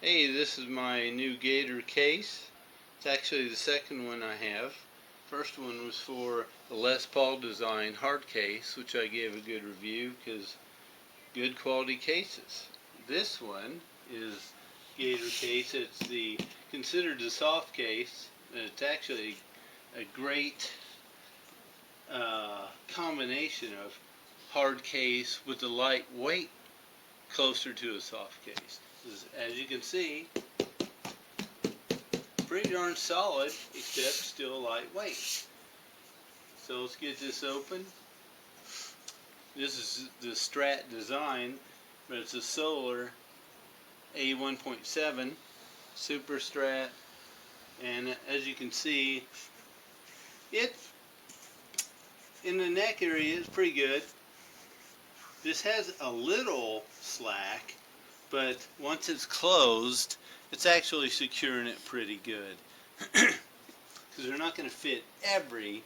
Hey, this is my new Gator case. It's actually the second one I have. First one was for the Les Paul design hard case, which I gave a good review because good quality cases. This one is Gator case. It's considered the soft case, and it's actually a great combination of hard case with the light weight closer to a soft case. As you can see, pretty darn solid, except still lightweight. So let's get this open. This is the Strat design, but it's a Solar A1.7 Super Strat, and as you can see, it in the neck area is pretty good. This has a little slack, but once it's closed, it's actually securing it pretty good. Because they're not going to fit every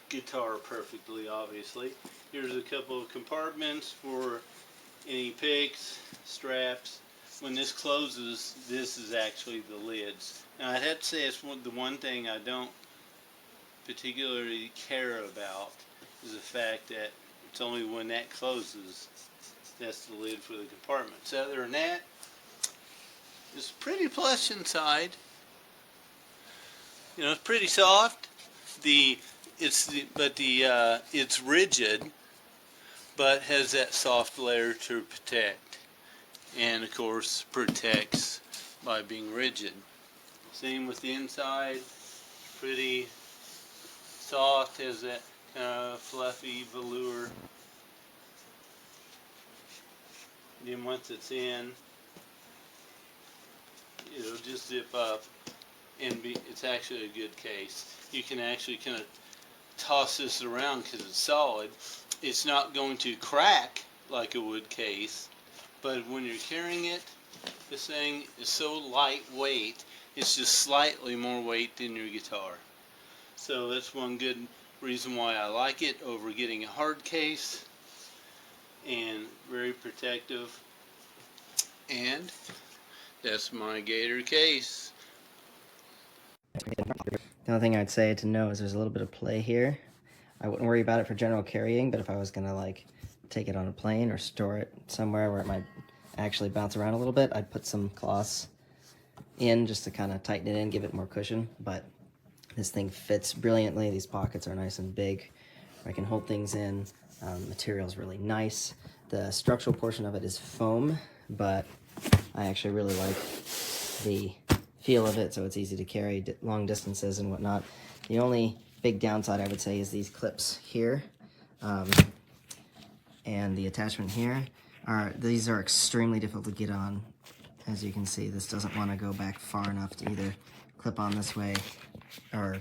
guitar perfectly, obviously. Here's a couple of compartments for any picks, straps. When this closes, this is actually the lids. Now I'd have to say it's the one thing I don't particularly care about is the fact that it's only when that closes that's the lid for the compartments. Other than that, it's pretty plush inside. You know, it's pretty soft. It's rigid, but has that soft layer to protect, and of course protects by being rigid. Same with the inside. Pretty soft, has that kind of fluffy velour. Then once it's in, it'll just zip up, and it's actually a good case. You can actually kind of toss this around because it's solid. It's not going to crack like a wood case, but when you're carrying it, this thing is so lightweight, it's just slightly more weight than your guitar. So that's one good reason why I like it over getting a hard case, and very protective. And that's my Gator case. The only thing I'd say to know is there's a little bit of play here. I wouldn't worry about it for general carrying, but if I was gonna like take it on a plane or store it somewhere where it might actually bounce around a little bit, I'd put some cloths in just to kind of tighten it in, give it more cushion. But this thing fits brilliantly. These pockets are nice and big. I can hold things in. Material's really nice. The structural portion of it is foam, but I actually really like the feel of it, so it's easy to carry long distances and whatnot. The only big downside I would say is these clips here, and the attachment here. These are extremely difficult to get on. As you can see, this doesn't want to go back far enough to either clip on this way or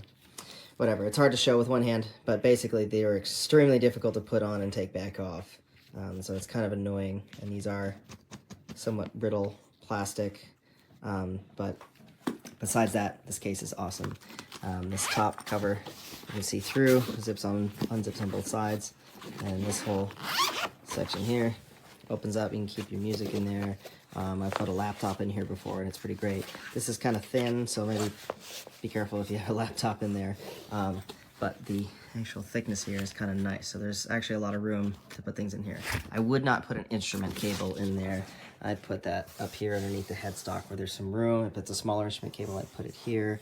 whatever. It's hard to show with one hand, but basically they are extremely difficult to put on and take back off. So it's kind of annoying, and these are somewhat brittle plastic, but besides that, this case is awesome. This top cover you can see through, zips on, unzips on both sides, and this whole section here opens up. You can keep your music in there. I've put a laptop in here before, and it's pretty great. This is kind of thin, so maybe be careful if you have a laptop in there. But the actual thickness here is kind of nice, so there's actually a lot of room to put things in here. I would not put an instrument cable in there. I'd put that up here underneath the headstock where there's some room. If it's a smaller instrument cable, I'd put it here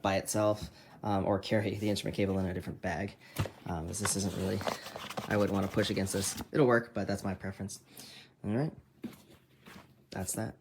by itself, or carry the instrument cable in a different bag. As this isn't really, I wouldn't want to push against this. It'll work, but that's my preference. All right, that's that.